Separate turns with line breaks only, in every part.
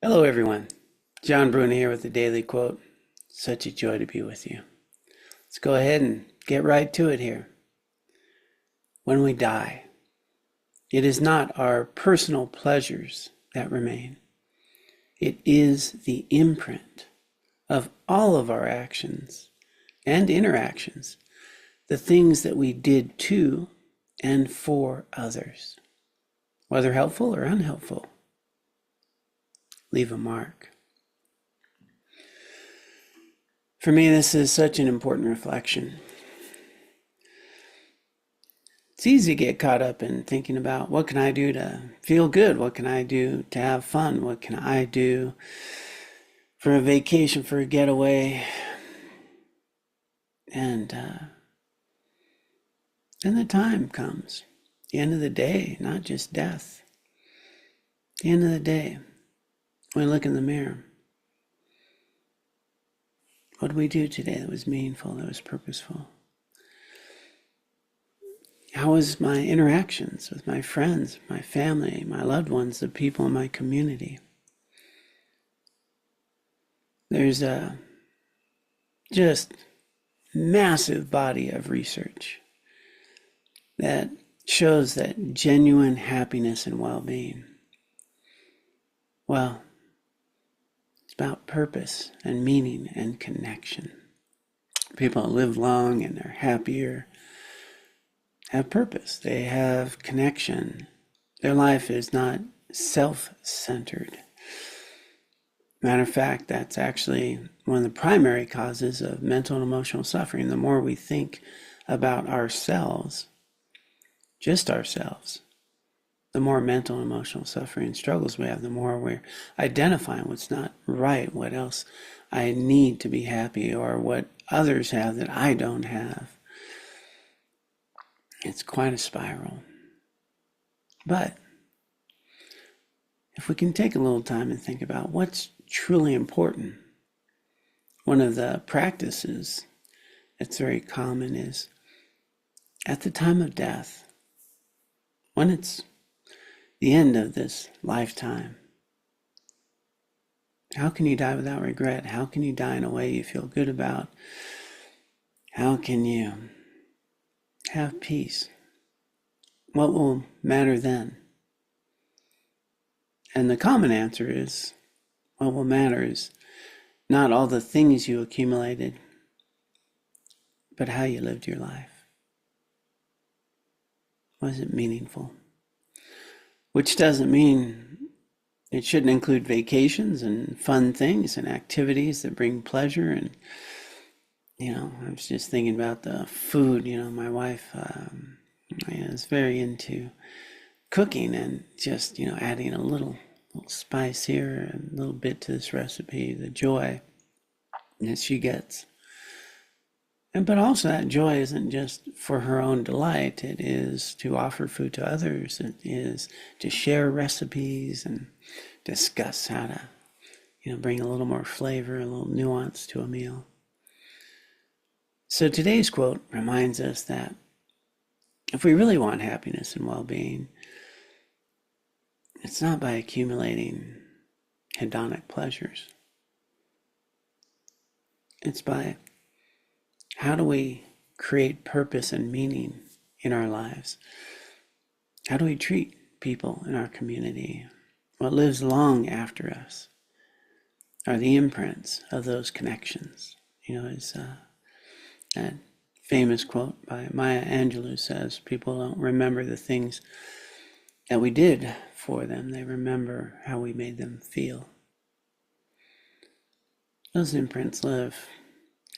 Hello, everyone. John Bruna here with the Daily Quote. Such a joy to be with you. Let's go ahead and get right to it here. When we die, it is not our personal pleasures that remain. It is the imprint of all of our actions and interactions, the things that we did to and for others, whether helpful or unhelpful. Leave a mark. For me, this is such an important reflection. It's easy to get caught up in thinking about what can I do to feel good? What can I do to have fun? What can I do for a vacation, for a getaway? And then the time comes, the end of the day, not just death. The end of the day, when we look in the mirror, what did we do today that was meaningful, that was purposeful? How was my interactions with my friends, my family, my loved ones, the people in my community? There's a just massive body of research that shows that genuine happiness and well-being, well, it's about purpose and meaning and connection. People that live long and they're happier have purpose. They have connection. Their life is not self-centered. Matter of fact, that's actually one of the primary causes of mental and emotional suffering. The more we think about ourselves, just ourselves, the more mental and emotional suffering and struggles we have, the more we're identifying what's not right, what else I need to be happy, or what others have that I don't have. It's quite a spiral. But if we can take a little time and think about what's truly important, one of the practices that's very common is at the time of death, when it's the end of this lifetime, how can you die without regret? How can you die in a way you feel good about? How can you have peace? What will matter then? And the common answer is, what will matter is not all the things you accumulated, but how you lived your life. Was it meaningful? Which doesn't mean it shouldn't include vacations and fun things and activities that bring pleasure. And, I was just thinking about the food. My wife is very into cooking and just, adding a little spice here, a little bit to this recipe, the joy that she gets. But also that joy isn't just for her own delight. It is to offer food to others. It is to share recipes and discuss how to, bring a little more flavor, a little nuance to a meal. So today's quote reminds us that if we really want happiness and well-being, it's not by accumulating hedonic pleasures. It's by how do we create purpose and meaning in our lives? How do we treat people in our community? What lives long after us are the imprints of those connections. It's that famous quote by Maya Angelou says, people don't remember the things that we did for them. They remember how we made them feel. Those imprints live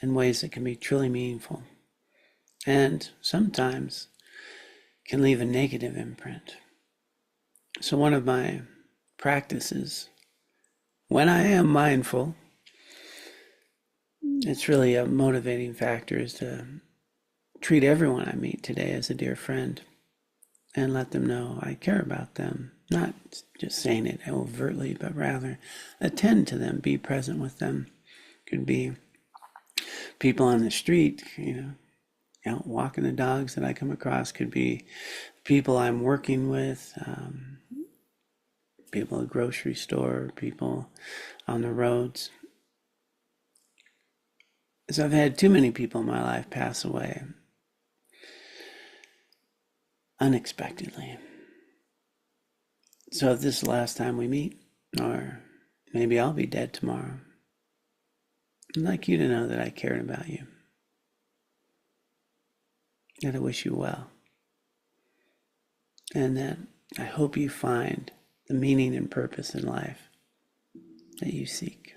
in ways that can be truly meaningful and sometimes can leave a negative imprint. So one of my practices, when I am mindful, it's really a motivating factor, is to treat everyone I meet today as a dear friend and let them know I care about them. Not just saying it overtly, but rather attend to them, be present with them. Could be people on the street, out walking the dogs that I come across. Could be people I'm working with, people at the grocery store, people on the roads. So I've had too many people in my life pass away unexpectedly. So if this is the last time we meet, or maybe I'll be dead tomorrow, I'd like you to know that I cared about you, that I wish you well, and that I hope you find the meaning and purpose in life that you seek.